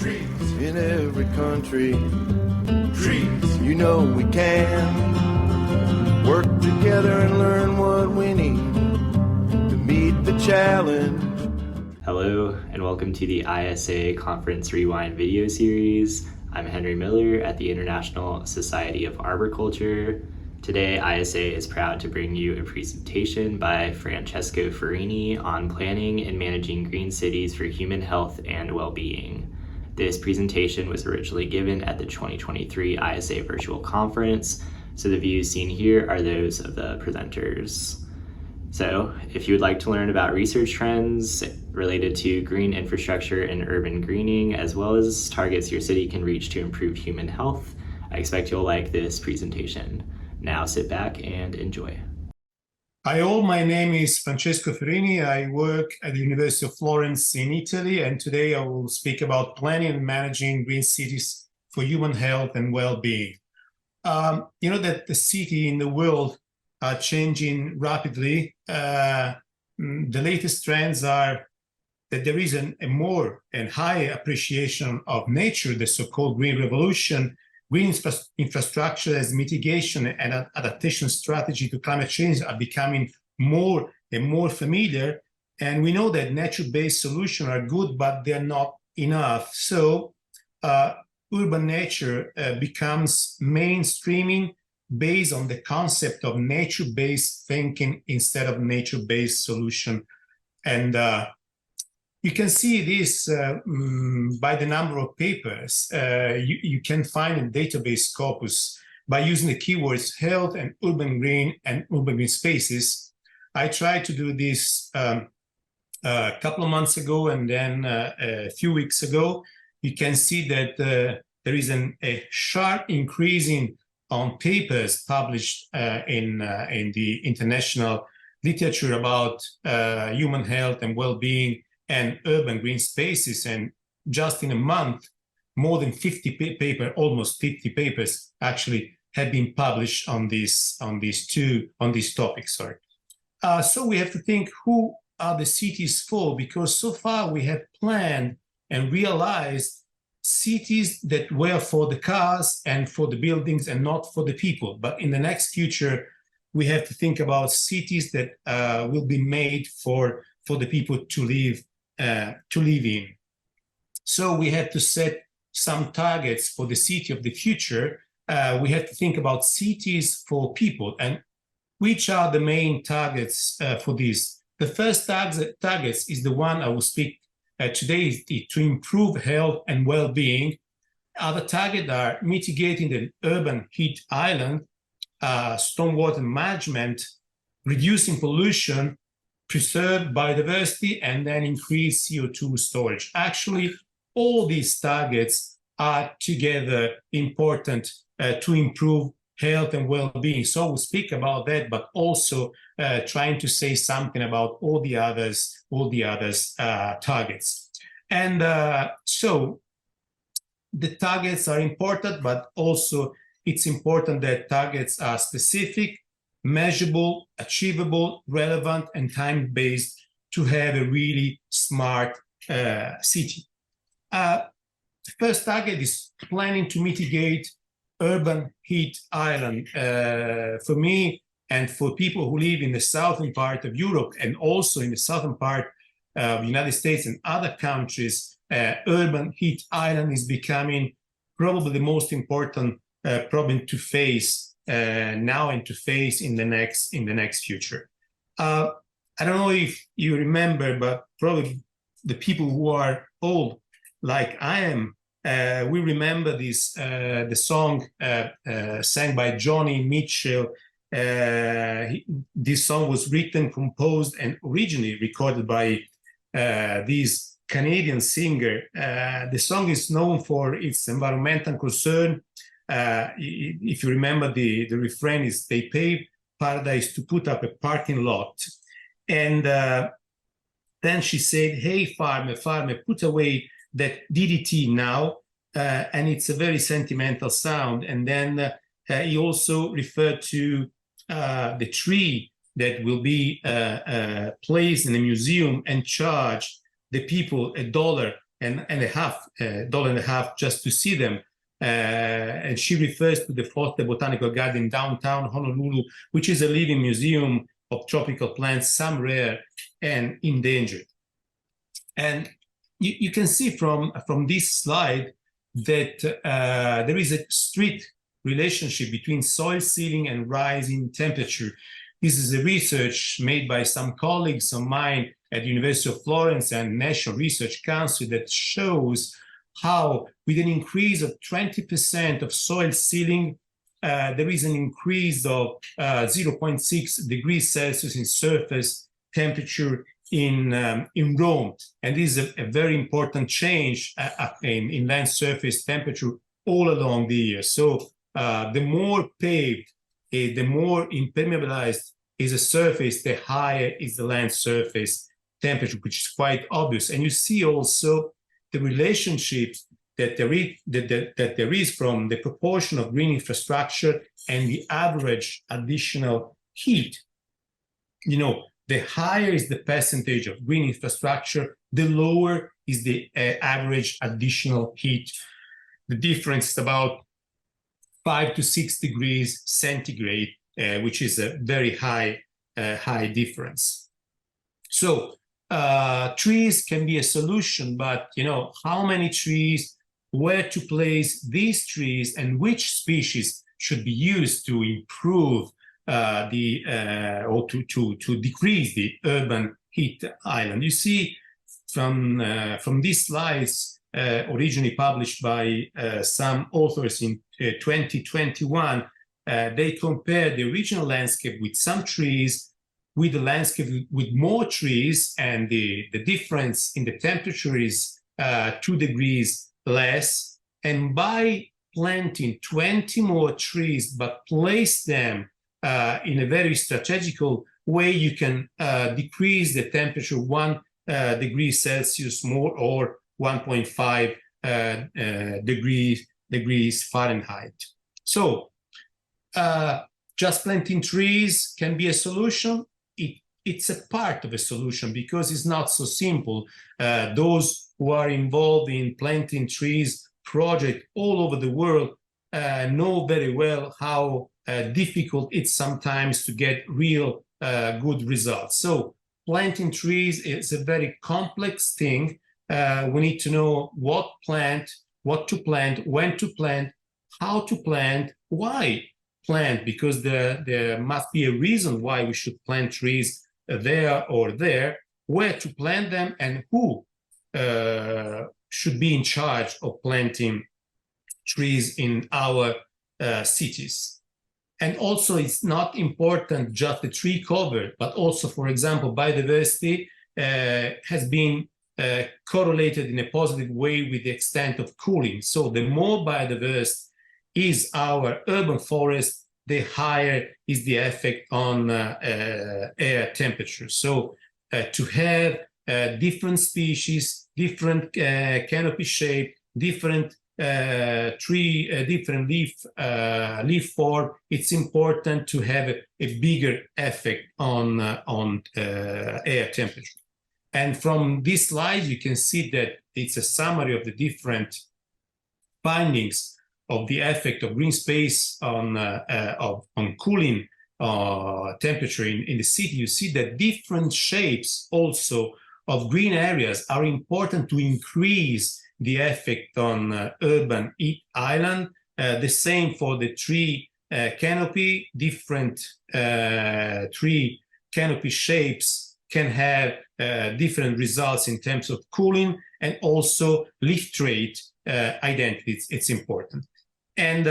Trees in every country. Trees, you know we can work together and learn what we need to meet the challenge. Hello, and welcome to the ISA Conference Rewind video series. I'm Henry Miller at the International Society of Arboriculture. Today, ISA is proud to bring you a presentation by Francesco Ferrini on planning and managing green cities for human health and well-being. This presentation was originally given at the 2023 ISA Virtual Conference, so the views seen here are those of the presenters. So, if you would like to learn about research trends related to green infrastructure and urban greening, as well as targets your city can reach to improve human health, I expect you'll like this presentation. Now sit back and enjoy. Hi all, my name is Francesco Ferrini. I work at the University of Florence in Italy, and today I will speak about planning and managing green cities for human health and well-being. You know that the city in the world are changing rapidly. The latest trends are that there is a more and higher appreciation of nature, the so-called green revolution. Green infrastructure as mitigation and adaptation strategy to climate change are becoming more and more familiar. And we know that nature-based solutions are good, but they're not enough. So urban nature becomes mainstreaming based on the concept of nature-based thinking instead of nature-based solution. And you can see this by the number of papers. You can find a database corpus by using the keywords health and urban green and urban green spaces. I tried to do this a couple of months ago, and then a few weeks ago. You can see that there is a sharp increasing on papers published in the international literature about human health and well-being and urban green spaces. And just in a month, more than 50 papers, almost 50 papers actually have been published on these topics. So we have to think, who are the cities for? Because so far we have planned and realized cities that were for the cars and for the buildings and not for the people. But in the next future, we have to think about cities that will be made for the people to live in. So we have to set some targets for the city of the future. We have to think about cities for people. And which are the main targets for this? The first targets is the one I will speak today, is to improve health and well-being. Other targets are mitigating the urban heat island, stormwater management, reducing pollution, preserve biodiversity, and then increase CO2 storage. Actually, all these targets are together important to improve health and well-being. So we'll speak about that, but also trying to say something about all the others targets. And so the targets are important, but also it's important that targets are specific, measurable, achievable, relevant, and time-based to have a really smart city. The first target is planning to mitigate urban heat island. For me and for people who live in the southern part of Europe and also in the southern part of the United States and other countries, urban heat island is becoming probably the most important problem to face now and to face in the next future. I don't know if you remember, but probably the people who are old, like I am, we remember this the song sang by Joni Mitchell. This song was written, composed, and originally recorded by this Canadian singer. The song is known for its environmental concern. If you remember, the refrain is, they paved paradise to put up a parking lot. And then she said, hey, farmer, put away that DDT now. And it's a very sentimental sound. And then he also referred to the tree that will be placed in a museum and charge the people $1 $1.50 just to see them. And she refers to the Foster Botanical Garden in downtown Honolulu, which is a living museum of tropical plants, some rare and endangered. And you can see from this slide that there is a strict relationship between soil sealing and rising temperature. This is a research made by some colleagues of mine at the University of Florence and National Research Council that shows how with an increase of 20% of soil sealing, there is an increase of 0.6 degrees Celsius in surface temperature in Rome. And this is a very important change in land surface temperature all along the year. So the more paved, the more impermeabilized is the surface, the higher is the land surface temperature, which is quite obvious. And you see also the relationships that there is from the proportion of green infrastructure and the average additional heat. You know, the higher is the percentage of green infrastructure, the lower is the average additional heat. The difference is about 5 to 6 degrees centigrade, which is a very high difference. So trees can be a solution, but you know, how many trees, where to place these trees, and which species should be used to improve or to decrease the urban heat island. You see from these slides originally published by some authors in 2021, they compare the original landscape with some trees with the landscape with more trees, and the difference in the temperature is 2 degrees less. And by planting 20 more trees, but place them in a very strategical way, you can decrease the temperature 1 degree Celsius more, or 1.5 degrees Fahrenheit. So just planting trees can be a solution. It's a part of a solution because it's not so simple. Those who are involved in planting trees project all over the world know very well how difficult it's sometimes to get real good results. So planting trees is a very complex thing. We need to know what to plant, when to plant, how to plant, why plant, because there must be a reason why we should plant trees there or there, where to plant them, and who should be in charge of planting trees in our cities. And also, it's not important just the tree cover, but also, for example, biodiversity has been correlated in a positive way with the extent of cooling. So the more biodiverse is our urban forest, the higher is the effect on air temperature. So to have different species, different canopy shape, different different leaf form, it's important to have a bigger effect on air temperature. And from this slide, you can see that it's a summary of the different findings of the effect of green space on cooling temperature in the city. You see that different shapes also of green areas are important to increase the effect on urban heat island. The same for the tree canopy. Different tree canopy shapes can have different results in terms of cooling, and also leaf trait identity. It's important. And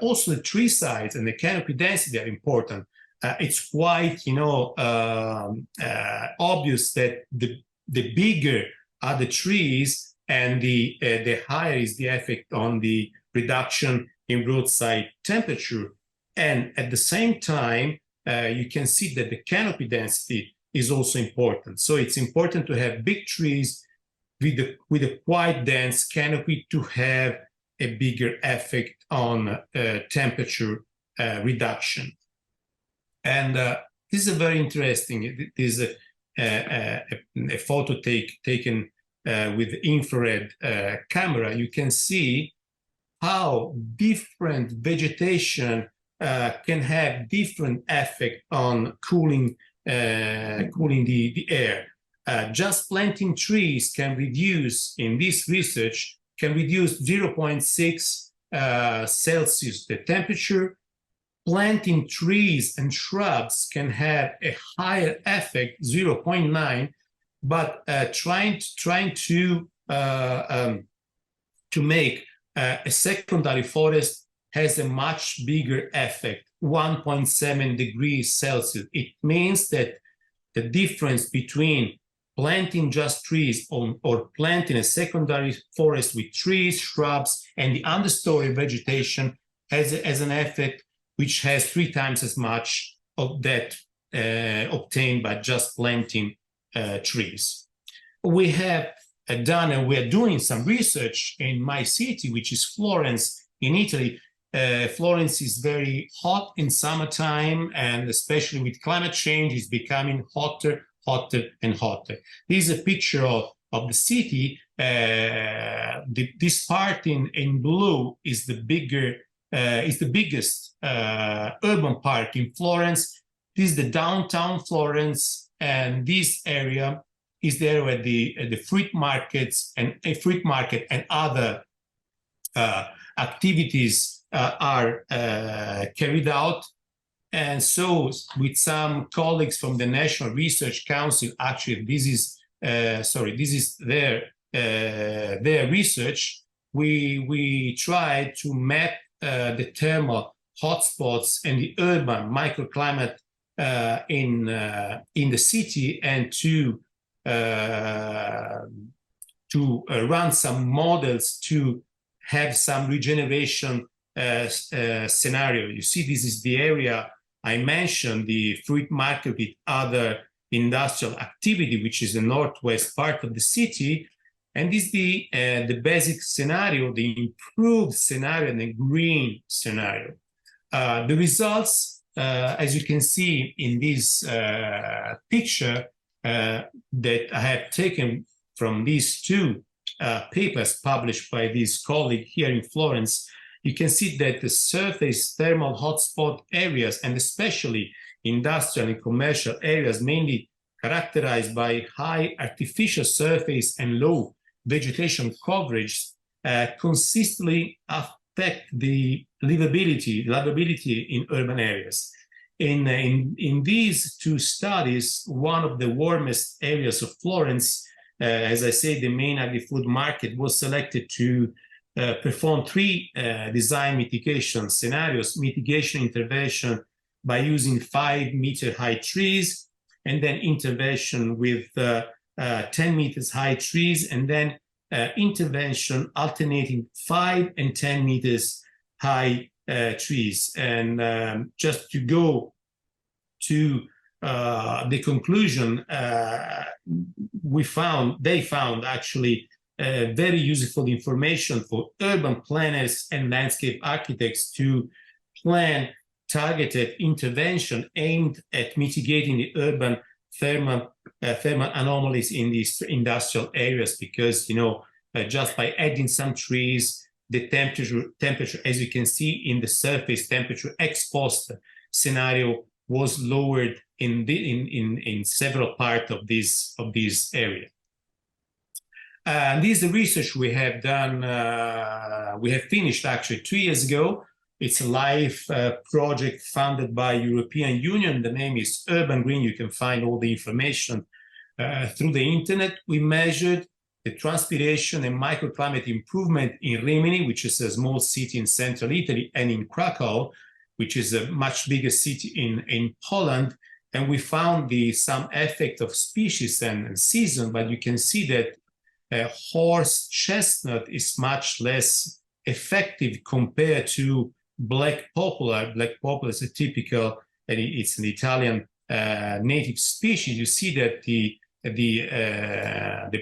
also the tree size and the canopy density are important. It's quite, obvious that the bigger are the trees, and the higher is the effect on the reduction in roadside temperature. And at the same time, you can see that the canopy density is also important. So it's important to have big trees with a quite dense canopy to have a bigger effect on temperature reduction. And this is very interesting. It is a photo taken with infrared camera, you can see how different vegetation can have different effect on cooling the air. Just planting trees can reduce, in this research, can reduce 0.6 Celsius the temperature. Planting trees and shrubs can have a higher effect, 0.9, but trying to make a secondary forest has a much bigger effect, 1.7 degrees Celsius. It means that the difference between planting just trees or planting a secondary forest with trees, shrubs, and the understory vegetation has an effect which has 3 times as much of that obtained by just planting trees. We have done, and we're doing some research in my city, which is Florence in Italy. Florence is very hot in summertime, and especially with climate change, it's becoming hotter and hotter. This is a picture of the city. This part in blue is the biggest urban park in Florence. This is the downtown Florence, and this area is there where the fruit markets and other activities are carried out. And so, with some colleagues from the National Research Council, actually, this is their research. We tried to map the thermal hotspots and the urban microclimate in the city, and to run some models to have some regeneration scenario. You see, this is the area I mentioned, the fruit market with other industrial activity, which is the northwest part of the city. And this is the basic scenario, the improved scenario, and the green scenario. The results, as you can see in this picture that I have taken from these 2 papers published by this colleague here in Florence, you can see that the surface thermal hotspot areas, and especially industrial and commercial areas, mainly characterized by high artificial surface and low vegetation coverage, consistently affect the livability in urban areas. In these 2 studies, one of the warmest areas of Florence, as I say, the main agri-food market, was selected to perform 3 design mitigation scenarios: mitigation intervention by using 5-meter high trees, and then intervention with 10 meters high trees, and then intervention alternating 5 and 10 meters high trees. And just to go to the conclusion, they found actually very useful information for urban planners and landscape architects to plan targeted intervention aimed at mitigating the urban thermal anomalies in these industrial areas, because just by adding some trees, the temperature, as you can see in the surface temperature ex post scenario, was lowered in several parts of this area. This is the research we have done. We have finished actually 2 years ago. It's a live project funded by European Union. The name is Urban Green. You can find all the information through the internet. We measured the transpiration and microclimate improvement in Rimini, which is a small city in central Italy, and in Krakow, which is a much bigger city in Poland. And we found some effect of species and season, but you can see that horse chestnut is much less effective compared to black poplar. Black poplar is a typical, and it's an Italian native species. You see that the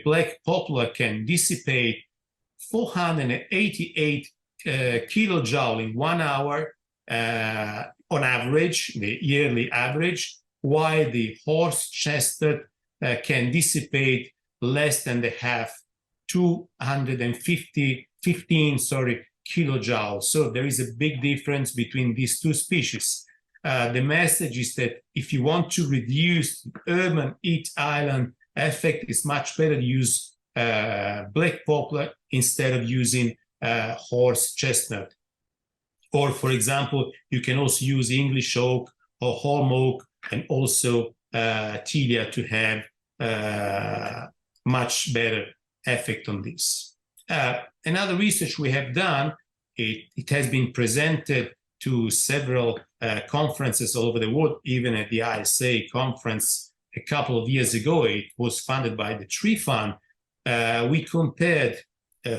black poplar can dissipate 488 kilojoule in 1 hour on average, the yearly average, while the horse chestnut can dissipate less than the half, 15 kilojoules. So there is a big difference between these two species. The message is that if you want to reduce urban heat island effect, it's much better to use black poplar instead of using horse chestnut. Or, for example, you can also use English oak or holm oak and also tilia to have much better effect on this. Another research we have done, it has been presented to several conferences all over the world, even at the ISA conference a couple of years ago. It was funded by the Tree Fund. We compared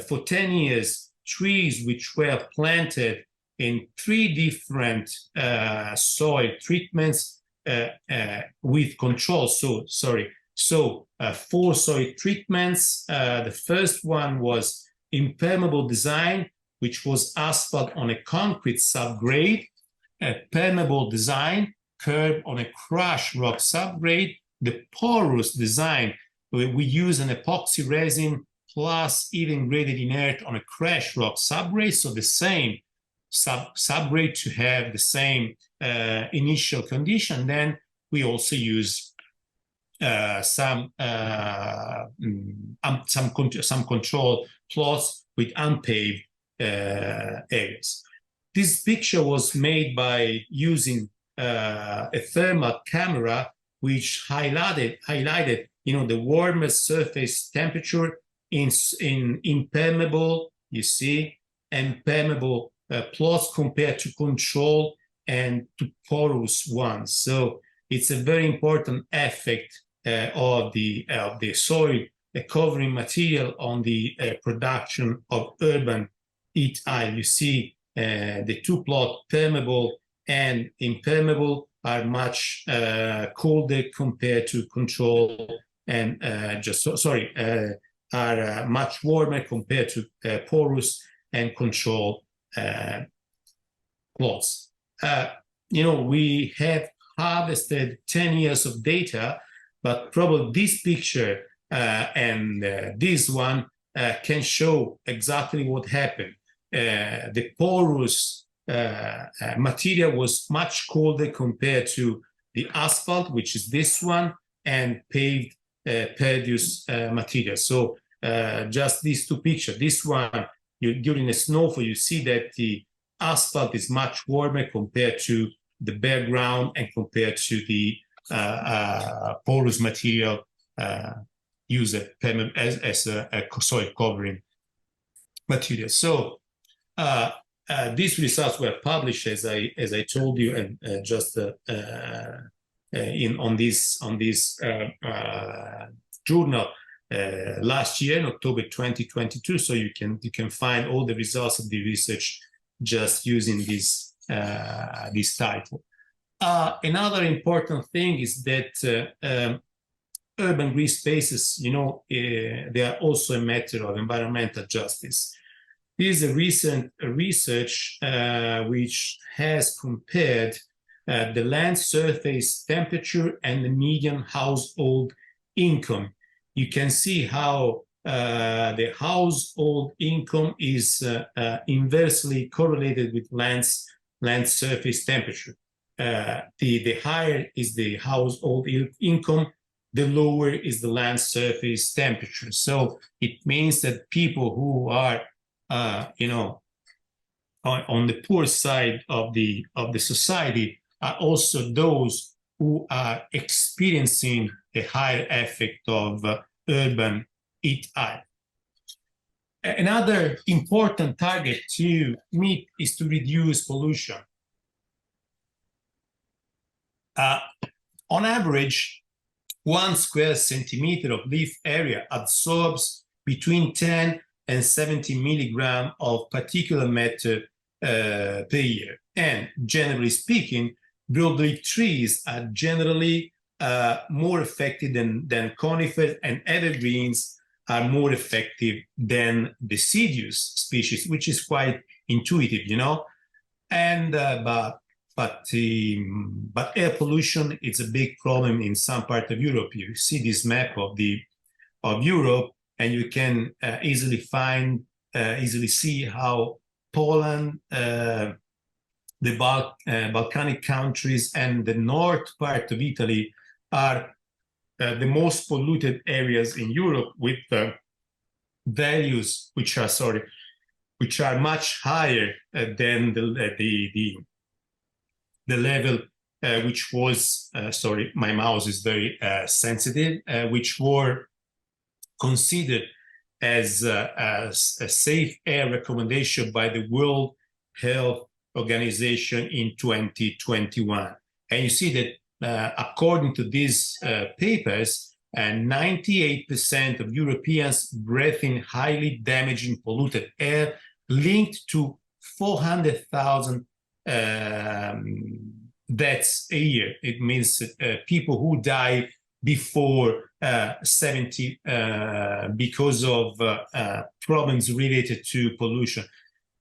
for 10 years trees which were planted in 3 different soil treatments with control. So 4 soil treatments. The first one was impermeable design, which was asphalt on a concrete subgrade, a permeable design, curb on a crushed rock subgrade, the porous design, we use an epoxy resin plus even graded inert on a crushed rock subgrade, so the same subgrade to have the same initial condition. Then we also use some control plots with unpaved areas. This picture was made by using a thermal camera which highlighted the warmest surface temperature in impermeable, you see, and permeable plots compared to control and to porous ones. So it's a very important effect of the soil covering material on the production of urban heat island. You see the 2 plots, permeable and impermeable, are much colder compared to control, and are much warmer compared to porous and control plots. We have harvested 10 years of data, but probably this picture and this one can show exactly what happened. The porous material was much colder compared to the asphalt, which is this one, and paved pervious material. So just these 2 pictures. This one, during the snowfall, you see that the asphalt is much warmer compared to the bare ground and compared to the porous material used as a soil covering material. So these results were published, as I told you, and just on this journal last year in October 2022. So you can find all the results of the research just using this title. Another important thing is that urban green spaces, they are also a matter of environmental justice. This is a recent research which has compared the land surface temperature and the median household income. You can see how the household income is inversely correlated with land surface temperature. The higher is the household income, the lower is the land surface temperature. So it means that people who are on the poor side of the society are also those who are experiencing a higher effect of urban heat island. Another important target to meet is to reduce pollution. On average, 1 square centimeter of leaf area absorbs between 10 and 70 milligrams of particulate matter per year. And generally speaking, broadleaf trees are generally more effective than conifers, and evergreens are more effective than deciduous species, which is quite intuitive, And but but air pollution is a big problem in some part of Europe. You see this map of Europe, and you can easily see how Poland, the Balkanic countries, and the north part of Italy are the most polluted areas in Europe, with values which are much higher than the level which was, sorry, my mouse is very sensitive, which were considered as a safe air recommendation by the World Health Organization in 2021. And you see that according to these papers, 98% of Europeans breathe in highly damaging polluted air, linked to 400,000 deaths a year. It means people who die before 70 because of problems related to pollution.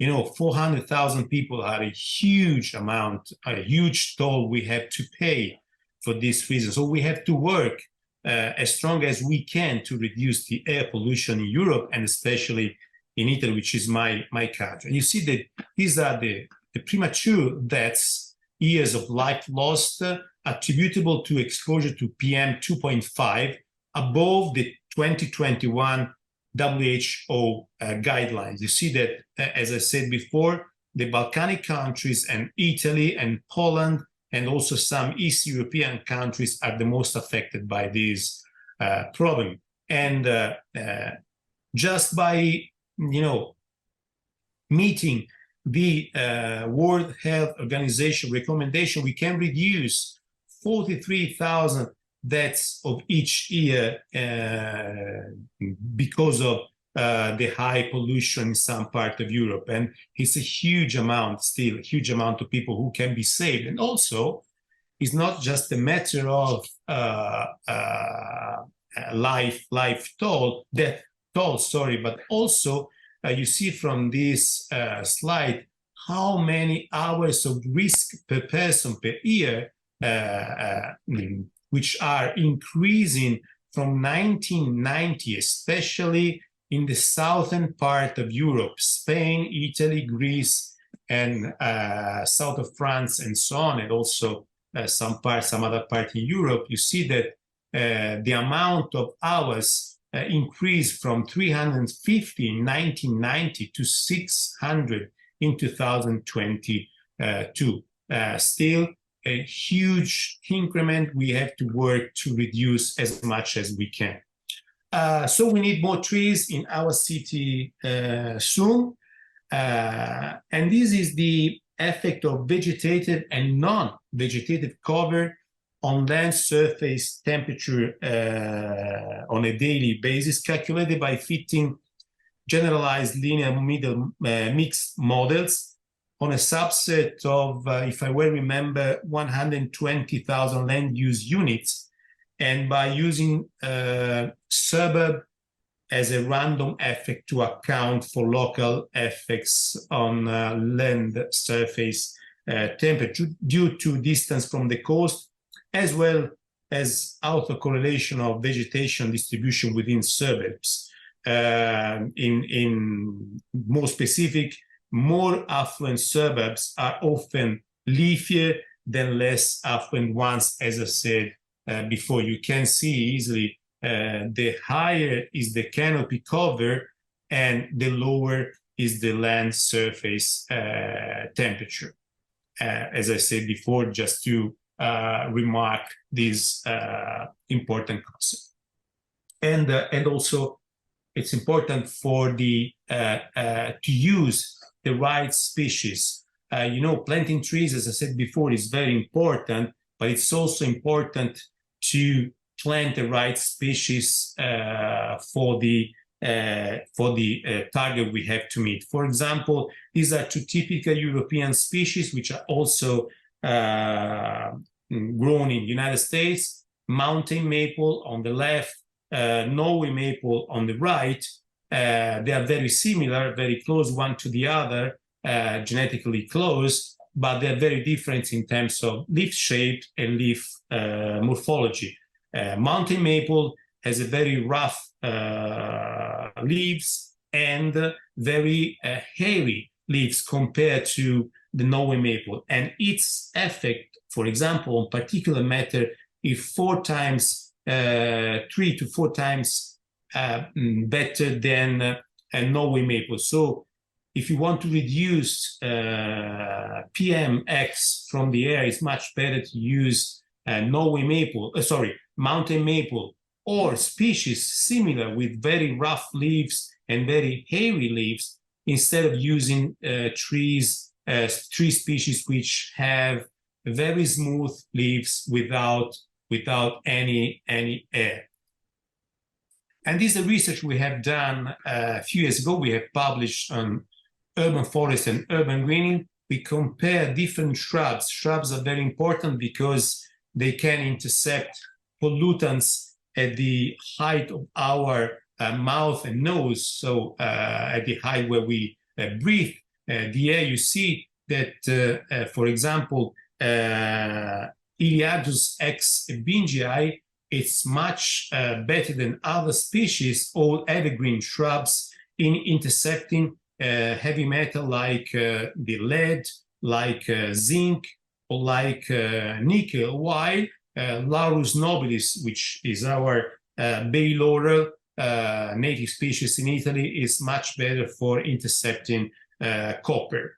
400,000 people are a huge amount, a huge toll we have to pay for this reason. So we have to work as strong as we can to reduce the air pollution in Europe, and especially in Italy, which is my country. And you see that these are the premature deaths, years of life lost, attributable to exposure to PM 2.5 above the 2021 WHO guidelines. You see that, as I said before, the Balkanic countries and Italy and Poland and also some East European countries are the most affected by this problem. And just by, meeting the World Health Organization recommendation, we can reduce 43,000 deaths of each year because of the high pollution in some part of Europe. And it's a huge amount, still a huge amount of people who can be saved. And also, it's not just a matter of death toll, but also you see from this slide how many hours of risk per person per year, which are increasing from 1990, especially in the southern part of Europe, Spain, Italy, Greece, and south of France, and so on, and also some other part in Europe. You see that the amount of hours increased from 350 in 1990 to 600 in 2022. Still a huge increment. We have to work to reduce as much as we can. So we need more trees in our city soon. And this is the effect of vegetative and non-vegetative cover on land surface temperature on a daily basis, calculated by fitting generalized linear mixed models on a subset of, if I well remember, 120,000 land use units, and by using suburb as a random effect to account for local effects on land surface temperature due to distance from the coast, as well as autocorrelation of vegetation distribution within suburbs. In more specific, more affluent suburbs are often leafier than less affluent ones, as I said before. You can see easily the higher is the canopy cover and the lower is the land surface temperature. As I said before, just to remark this important concept. And also, it's important for the to use the right species. Planting trees, as I said before, is very important, but it's also important to plant the right species for the target we have to meet. For example, these are two typical European species which are also grown in the United States: mountain maple on the left, Norway maple on the right. They are very similar, very close one to the other, genetically close, but they're very different in terms of leaf shape and leaf morphology. Mountain maple has a very rough leaves and very hairy leaves compared to the Norway maple. And its effect, for example, on particulate matter is 3 to 4 times better than a Norway maple. So if you want to reduce PMX from the air, it's much better to use mountain maple or species similar with very rough leaves and very hairy leaves instead of using tree species which have very smooth leaves without any air. And this is the research we have done a few years ago. We have published on urban forest and urban greening. We compare different shrubs. Shrubs are very important because they can intercept pollutants at the height of our mouth and nose. So at the height where we breathe the air, you see that, for example, Iliadus X bingii, it's much better than other species, all evergreen shrubs, in intercepting heavy metal like the lead, like zinc, or like nickel, while Laurus nobilis, which is our bay laurel, native species in Italy, is much better for intercepting copper.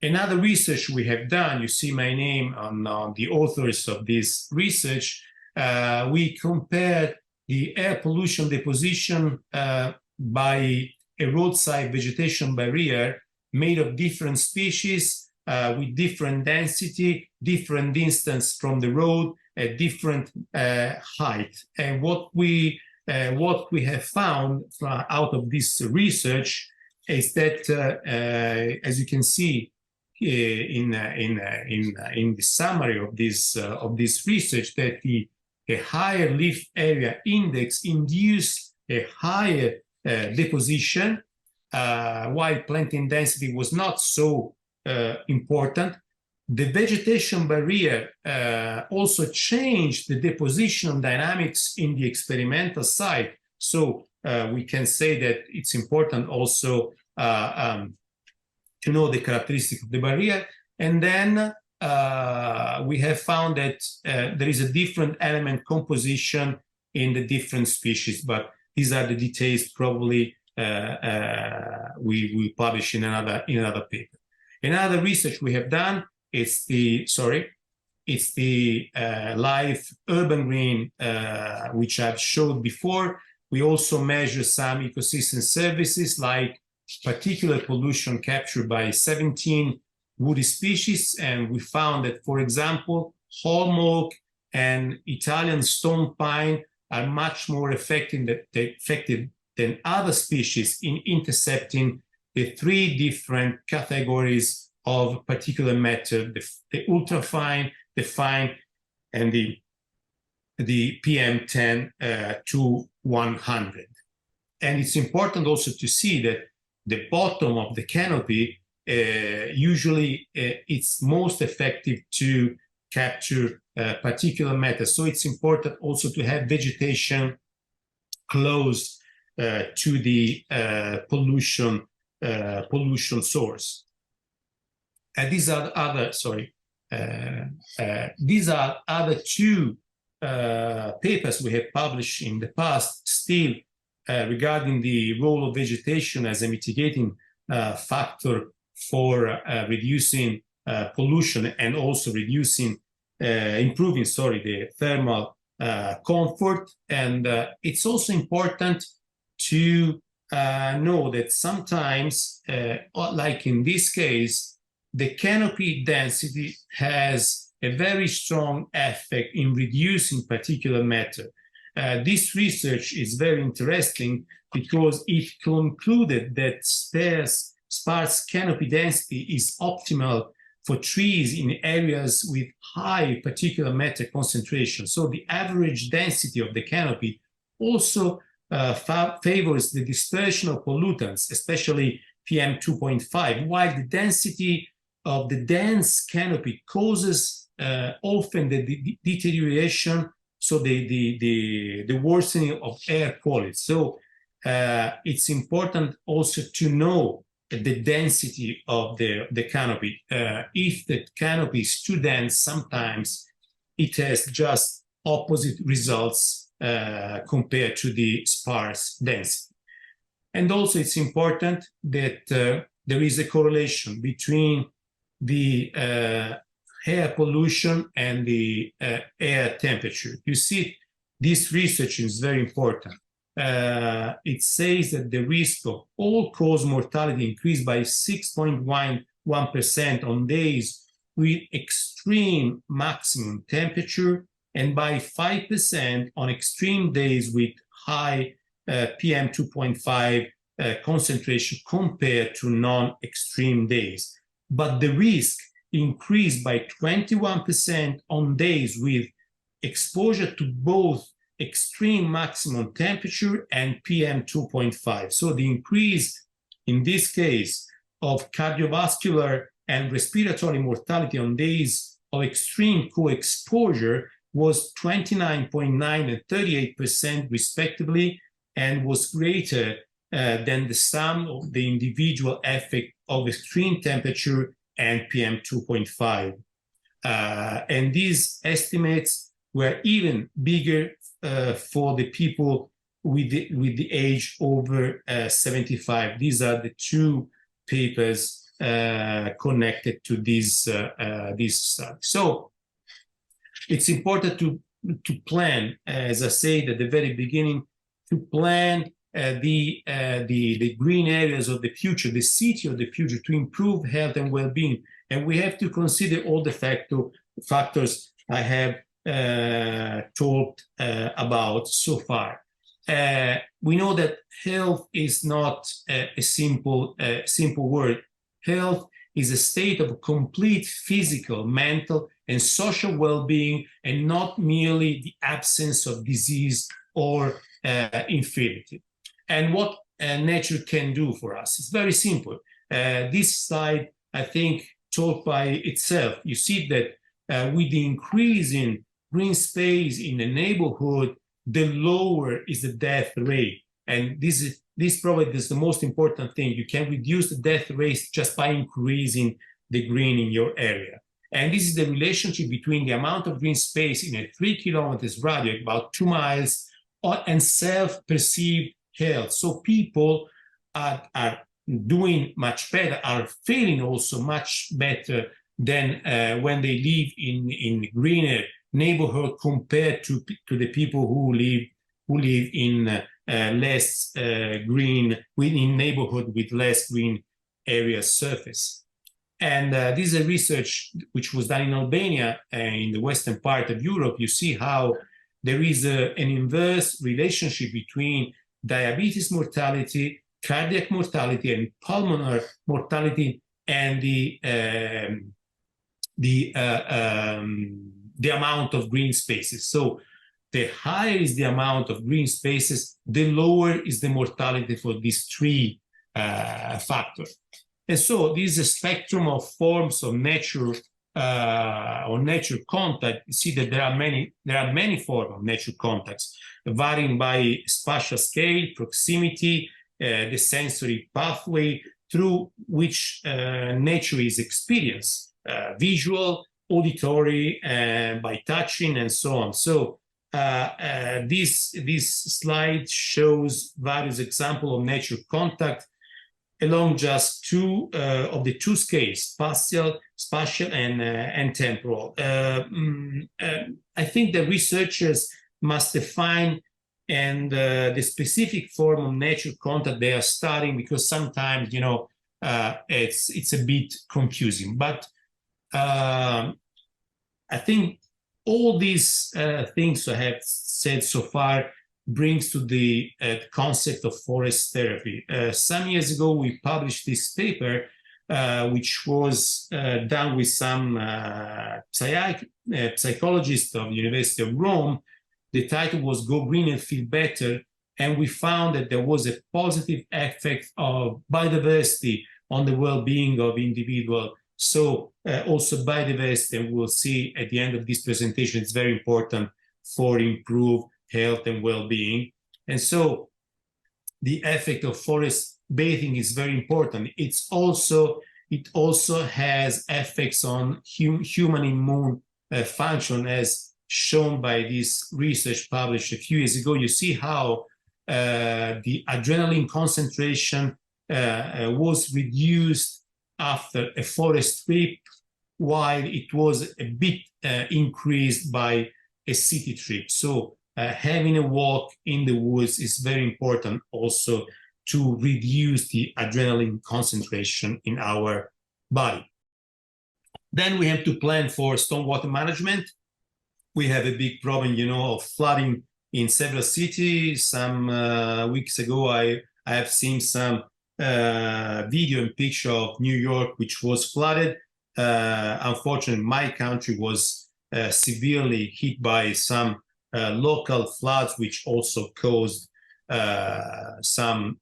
Another research we have done, you see my name on the authors of this research, we compared the air pollution deposition by a roadside vegetation barrier made of different species with different density, different distance from the road, at different height. And what we have found out of this research is that, as you can see in the summary of this research, that a higher leaf area index induced a higher deposition, while planting density was not so important. The vegetation barrier also changed the deposition dynamics in the experimental site. So we can say that it's important also to know the characteristic of the barrier. And then we have found that there is a different element composition in the different species, but these are the details probably we will publish in another paper. Another research we have done is the live urban green, which I've showed before. We also measure some ecosystem services like particulate pollution captured by 17 woody species, and we found that, for example, holm oak and Italian stone pine are much more effective than other species in intercepting the 3 different categories of particulate matter: the ultrafine, the fine, and the PM10 to 100. And it's important also to see that the bottom of the canopy usually it's most effective to capture particulate matter. So it's important also to have vegetation close to the pollution source. And these are other 2 papers we have published in the past, still regarding the role of vegetation as a mitigating factor for reducing pollution and also improving the thermal comfort. And it's also important to know that sometimes, like in this case, the canopy density has a very strong effect in reducing particulate matter. This research is very interesting because it concluded that sparse canopy density is optimal for trees in areas with high particulate matter concentration. So the average density of the canopy also favors the dispersion of pollutants, especially PM2.5, while the density of the dense canopy causes often the deterioration, so the worsening of air quality. So it's important also to know the density of the canopy. If the canopy is too dense, sometimes it has just opposite results compared to the sparse density. And also it's important that there is a correlation between the air pollution and the air temperature. You see, this research is very important. It says that the risk of all-cause mortality increased by 6.1% on days with extreme maximum temperature and by 5% on extreme days with high PM 2.5 concentration compared to non-extreme days. But the risk increased by 21% on days with exposure to both extreme maximum temperature and PM 2.5. So the increase in this case of cardiovascular and respiratory mortality on days of extreme co-exposure was 29.9% and 38% respectively, and was greater than the sum of the individual effect of extreme temperature and PM 2.5. And these estimates were even bigger for the people with the age over 75. These are the two papers connected to this study. So it's important to plan, as I said at the very beginning, to plan the green areas of the future, the city of the future, to improve health and well-being. And we have to consider all the factors I have talked about so far. We know that health is not a simple word. Health is a state of complete physical, mental, and social well-being, and not merely the absence of disease or infirmity. And what nature can do for us? It's very simple. This slide, I think, talks by itself. You see that with the increase in green space in the neighborhood, the lower is the death rate. And this probably is the most important thing. You can reduce the death rate just by increasing the green in your area. And this is the relationship between the amount of green space in a 3 kilometers radius, about 2 miles, and self-perceived health. So people are doing much better, are feeling also much better than when they live in greener neighborhood compared to the people who live in less green, in neighborhood with less green area surface. And this is a research which was done in Albania, in the western part of Europe. You see how there is an inverse relationship between diabetes mortality, cardiac mortality, and pulmonary mortality, and the amount of green spaces. So the higher is the amount of green spaces, the lower is the mortality for these three factors. And so this is a spectrum of forms of nature or nature contact. You see that there are many forms of nature contacts, varying by spatial scale, proximity, the sensory pathway through which nature is experienced, visual, auditory, by touching, and so on. So this slide shows various examples of nature contact along just two of the two scales, spatial and temporal. I think the researchers must define and the specific form of nature contact they are studying, because sometimes it's a bit confusing. But I think all these things I have said so far brings to the concept of forest therapy. Some years ago, we published this paper, which was done with some psychologists of the University of Rome. The title was Go Green and Feel Better. And we found that there was a positive effect of biodiversity on the well-being of individuals So also biodiversity, and we'll see at the end of this presentation, it's very important for improved health and well-being. And so the effect of forest bathing is very important. It also has effects on human immune function, as shown by this research published a few years ago. You see how the adrenaline concentration was reduced after a forest trip, while it was a bit increased by a city trip. So having a walk in the woods is very important also to reduce the adrenaline concentration in our body. Then we have to plan for stormwater management. We have a big problem, of flooding in several cities. Some weeks ago, I have seen some video and picture of New York, which was flooded. Unfortunately, my country was severely hit by some local floods, which also caused some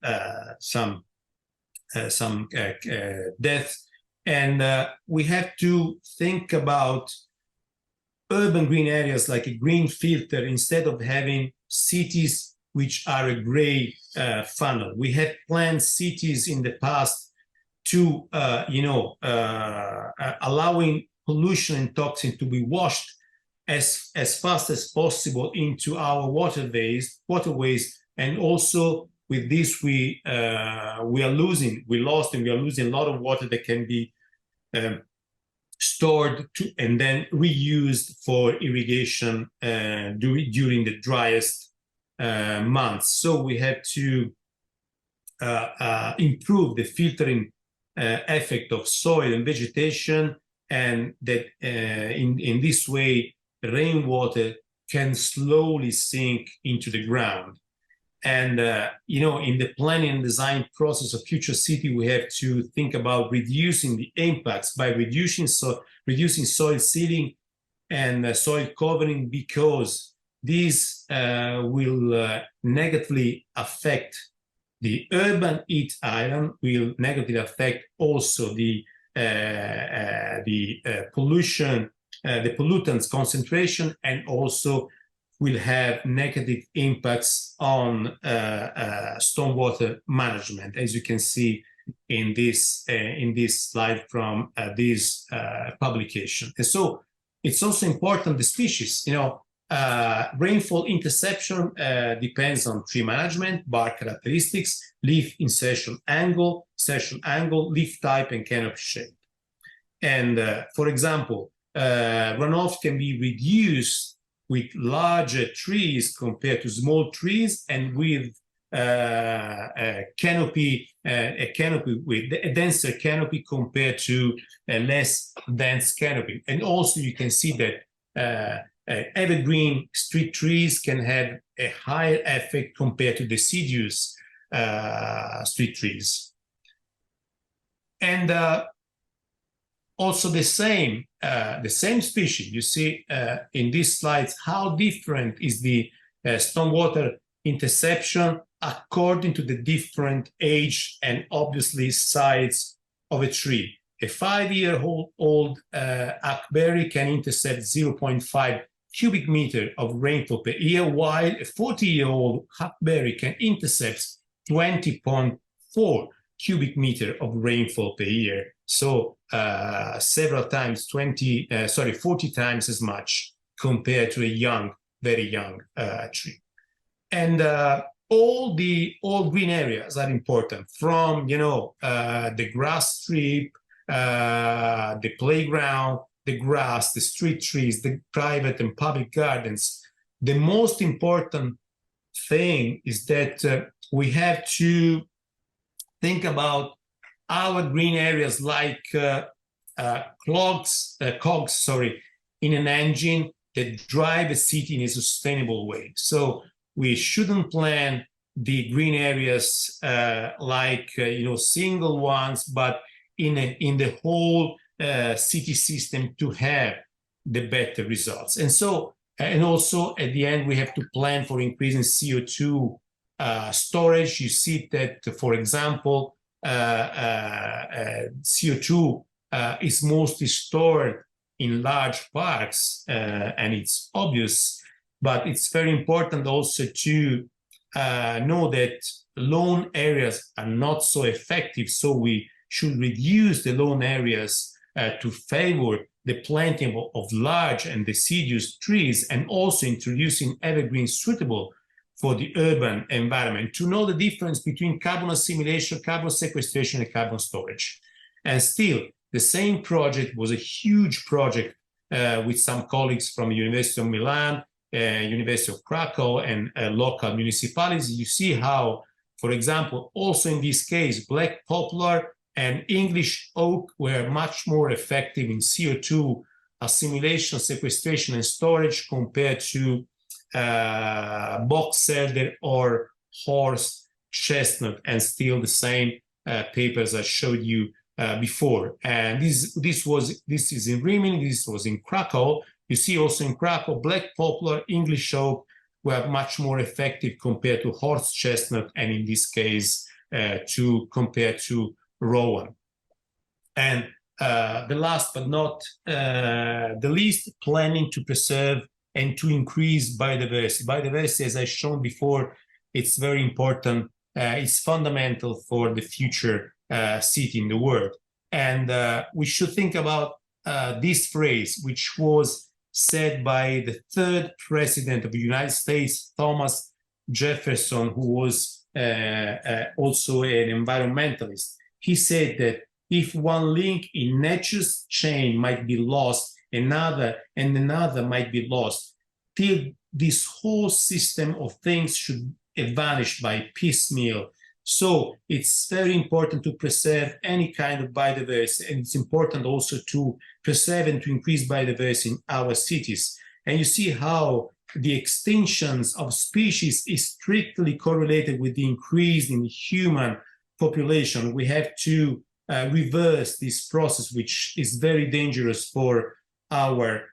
deaths. And we have to think about urban green areas like a green filter instead of having cities which are a gray funnel. We have planned cities in the past to, allowing pollution and toxins to be washed as fast as possible into our waterways, and also with this we lost and we are losing a lot of water that can be stored and then reused for irrigation during the driest months. So we have to improve the filtering effect of soil and vegetation, and that in this way rainwater can slowly sink into the ground. And in the planning and design process of future city, we have to think about reducing the impacts by reducing soil sealing and soil covering, because these will negatively affect the urban heat island, will negatively affect also the pollution, the pollutants concentration, and also will have negative impacts on stormwater management, as you can see in this slide from this publication. And so it's also important, the species, rainfall interception depends on tree management, bark characteristics, leaf insertion angle, leaf type, and canopy shape. And for example, runoff can be reduced with larger trees compared to small trees, and with a denser canopy compared to a less dense canopy. And also you can see that evergreen street trees can have a higher effect compared to deciduous street trees. And also the same species, you see in these slides how different is the stormwater interception according to the different age and obviously size of a tree. A 5-year-old hackberry can intercept 0.5 cubic meter of rainfall per year, while a 40-year-old hackberry can intercept 20.4 cubic meter of rainfall per year. So several times, 40 times as much compared to a very young tree. And all green areas are important, from the grass strip, the playground, the grass, the street trees, the private and public gardens. The most important thing is that we have to think about our green areas like cogs in an engine that drive a city in a sustainable way. So we shouldn't plan the green areas like single ones, but in the whole city system to have the better results. And so, and also at the end, we have to plan for increasing CO2 storage. You see that, for example, CO2 is mostly stored in large parks, and it's obvious, but it's very important also to know that lawn areas are not so effective, so we should reduce the lawn areas to favor the planting of large and deciduous trees, and also introducing evergreens suitable for the urban environment, to know the difference between carbon assimilation, carbon sequestration, and carbon storage. And still, the same project was a huge project with some colleagues from the University of Milan, University of Krakow, and local municipalities. You see how, for example, also in this case, black poplar and English oak were much more effective in CO2 assimilation, sequestration, and storage compared to box elder or horse chestnut, and still the same papers I showed you before. And this is in Rimini, this was in Krakow. You see also in Krakow, black poplar, English oak were much more effective compared to horse chestnut, and in this case, compared to rowan. And the last but not the least, planning to preserve and to increase biodiversity. Biodiversity, as I've shown before, it's very important. It's fundamental for the future city in the world. And we should think about this phrase, which was said by the third president of the United States, Thomas Jefferson, who was also an environmentalist. He said that if one link in nature's chain might be lost, another might be lost, till this whole system of things should vanish by piecemeal. So it's very important to preserve any kind of biodiversity, and it's important also to preserve and to increase biodiversity in our cities. And you see how the extinctions of species is strictly correlated with the increase in human population. We have to reverse this process, which is very dangerous for our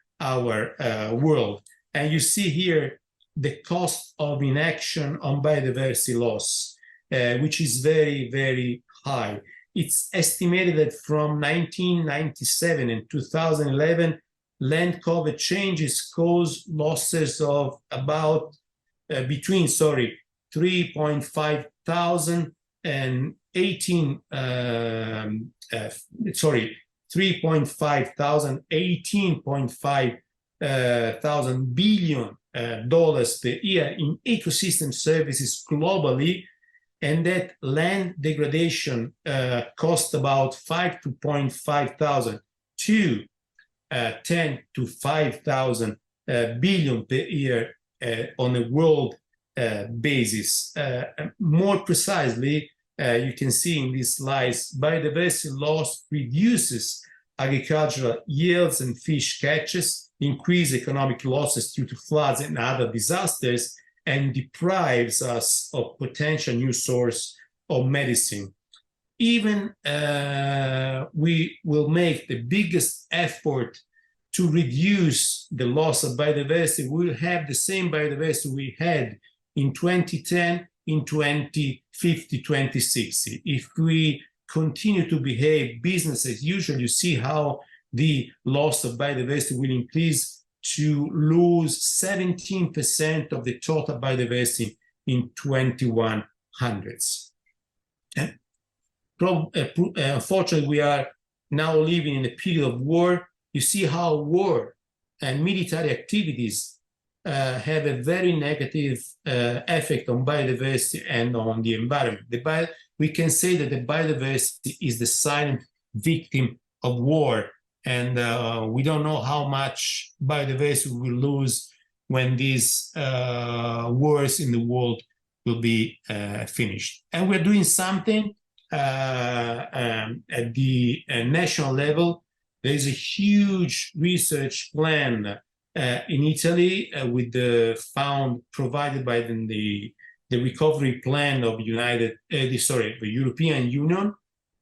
world. And you see here the cost of inaction on biodiversity loss, which is very, very high. It's estimated that from 1997 and 2011, land cover changes caused losses of about between 3.5 thousand and 18.5 thousand billion dollars per year in ecosystem services globally, and that land degradation cost about 5.5 thousand to 10 to 5,000 billion per year on a world basis. More precisely, you can see in these slides, biodiversity loss reduces agricultural yields and fish catches, increase economic losses due to floods and other disasters, and deprives us of potential new source of medicine. Even we will make the biggest effort to reduce the loss of biodiversity, we will have the same biodiversity we had in 2010, in 2050, 2060. If we continue to behave business as usual, you see how the loss of biodiversity will increase to lose 17% of the total biodiversity in 2100s. Unfortunately, we are now living in a period of war. You see how war and military activities have a very negative effect on biodiversity and on the environment. We can say that the biodiversity is the silent victim of war, and we don't know how much biodiversity we will lose when these wars in the world will be finished. And we're doing something at the national level. There is a huge research plan in Italy with the fund provided by the recovery plan of the European Union.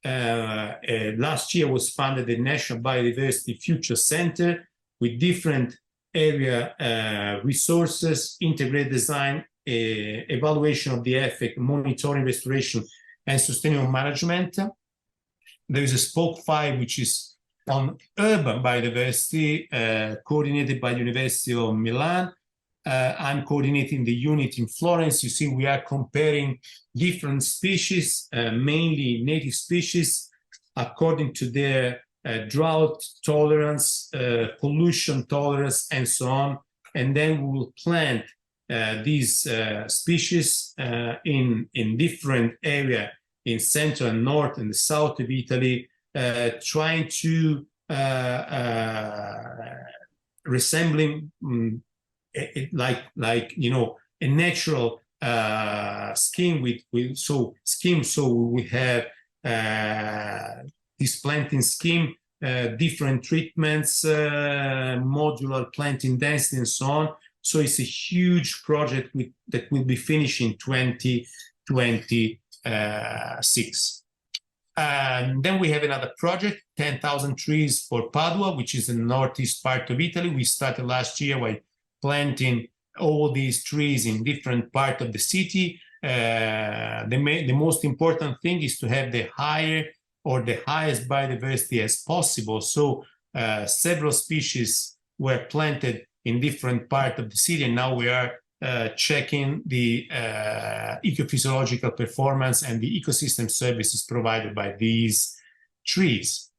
Last year was funded the National Biodiversity Future Center with different area resources, integrated design, evaluation of the effect, monitoring, restoration, and sustainable management. There is a spoke 5, which is on urban biodiversity, coordinated by the University of Milan. I'm coordinating the unit in Florence. You see, we are comparing different species, mainly native species, according to their drought tolerance, pollution tolerance, and so on. And then we will plant these species in different areas in central and north and the south of Italy, trying to resembling like you know, a natural scheme so we have this planting scheme, different treatments, modular planting density, and so on. So it's a huge project that will be finished in 2026. And then we have another project, 10,000 trees for Padua, which is in the northeast part of Italy. We started last year by planting all these trees in different parts of the city. The most important thing is to have the highest biodiversity as possible. So several species were planted in different parts of the city, and now we are checking the ecophysiological performance and the ecosystem services provided by these trees.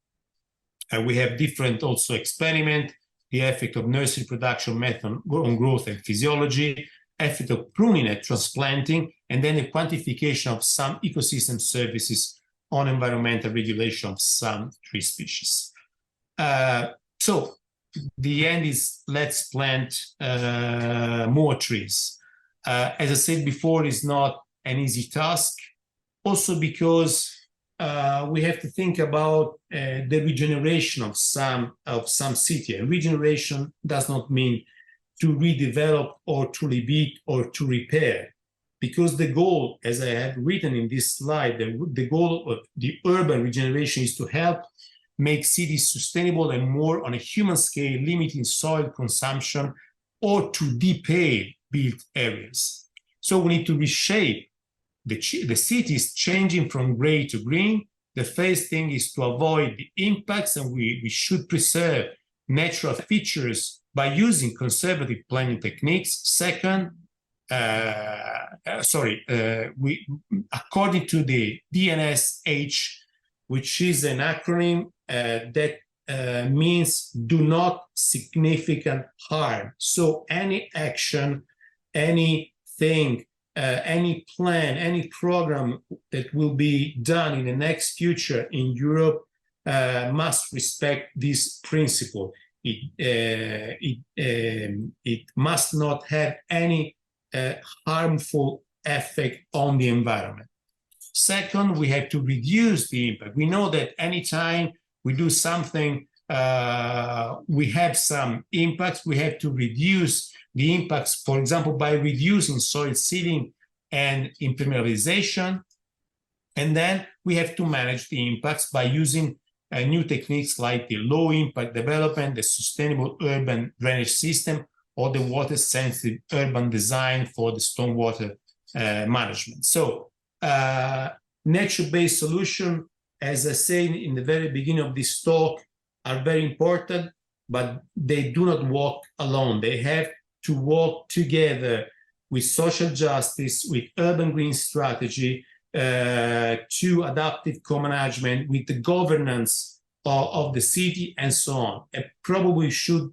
We have different also experiment, the effect of nursery production method on growth and physiology, effect of pruning and transplanting, and then a quantification of some ecosystem services on environmental regulation of some tree species. So the end is, let's plant more trees. As I said before, it's not an easy task, also because we have to think about the regeneration of some city. And regeneration does not mean to redevelop or to rebuild or to repair, because the goal, as I have written in this slide, the goal of the urban regeneration is to help make cities sustainable and more on a human scale, limiting soil consumption, or to depale built areas. So we need to reshape the cities, changing from gray to green. The first thing is to avoid the impacts, and we should preserve natural features by using conservative planning techniques. Second, according to the DNSH, which is an acronym that means do not significant harm. So any action, anything, any plan, any program that will be done in the next future in Europe must respect this principle. It must not have any harmful effect on the environment. Second, we have to reduce the impact. We know that anytime we do something, we have some impacts. We have to reduce the impacts, for example, by reducing soil seeding and impermeabilization. And then we have to manage the impacts by using new techniques like the low impact development, the sustainable urban drainage system, or the water sensitive urban design for the stormwater management. So nature-based solutions, as I said in the very beginning of this talk, are very important, but they do not walk alone. They have to walk together with social justice, with urban green strategy, to adaptive co-management, with the governance of the city, and so on. And probably should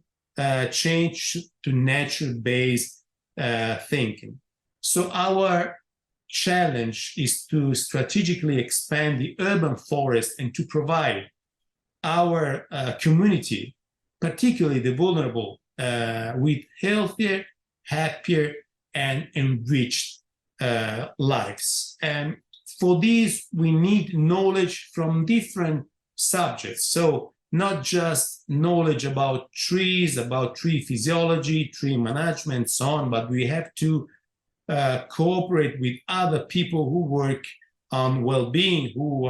change to nature-based thinking. So our challenge is to strategically expand the urban forest and to provide our community, particularly the vulnerable, with healthier, happier, and enriched lives. And for this, we need knowledge from different subjects. So not just knowledge about trees, about tree physiology, tree management, so on, but we have to cooperate with other people who work on well-being, who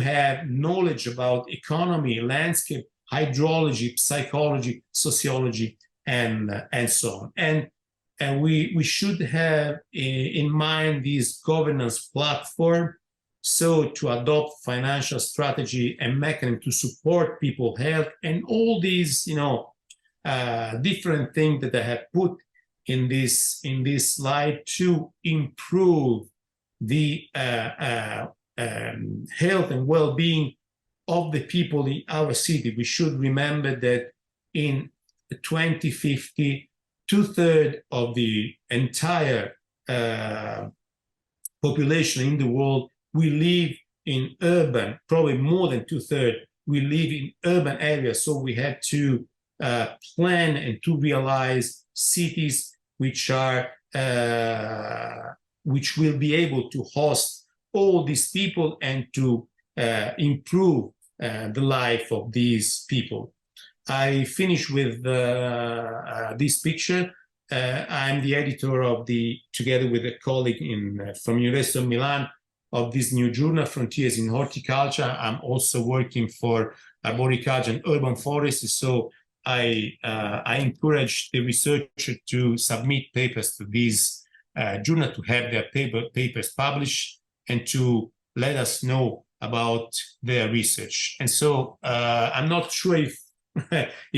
have knowledge about economy, landscape, hydrology, psychology, sociology, and so on. And we should have in mind this governance platform, So to adopt financial strategy and mechanism to support people health and all these, different things that I have put in this slide to improve the health and well-being of the people in our city. We should remember that in 2050, 2/3 of the entire population in the world will live in urban, probably more than 2/3 will live in urban areas. So we have to plan and to realize cities which will be able to host all these people and to improve the life of these people. I finish with this picture. I'm the editor of together with a colleague from University of Milan, of this new journal, Frontiers in Horticulture. I'm also working for arboriculture and urban forestry. So I encourage the researcher to submit papers to this journal, to have their papers published and to let us know about their research. And so I'm not sure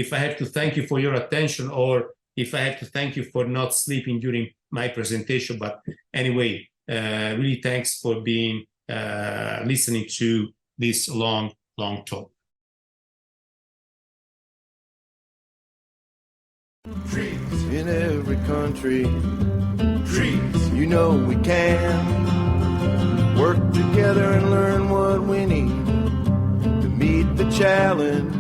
if I have to thank you for your attention or if I have to thank you for not sleeping during my presentation. But anyway, really thanks for being listening to this long talk. Trees in every country. Trees, you know we can work together and learn what we need to meet the challenge.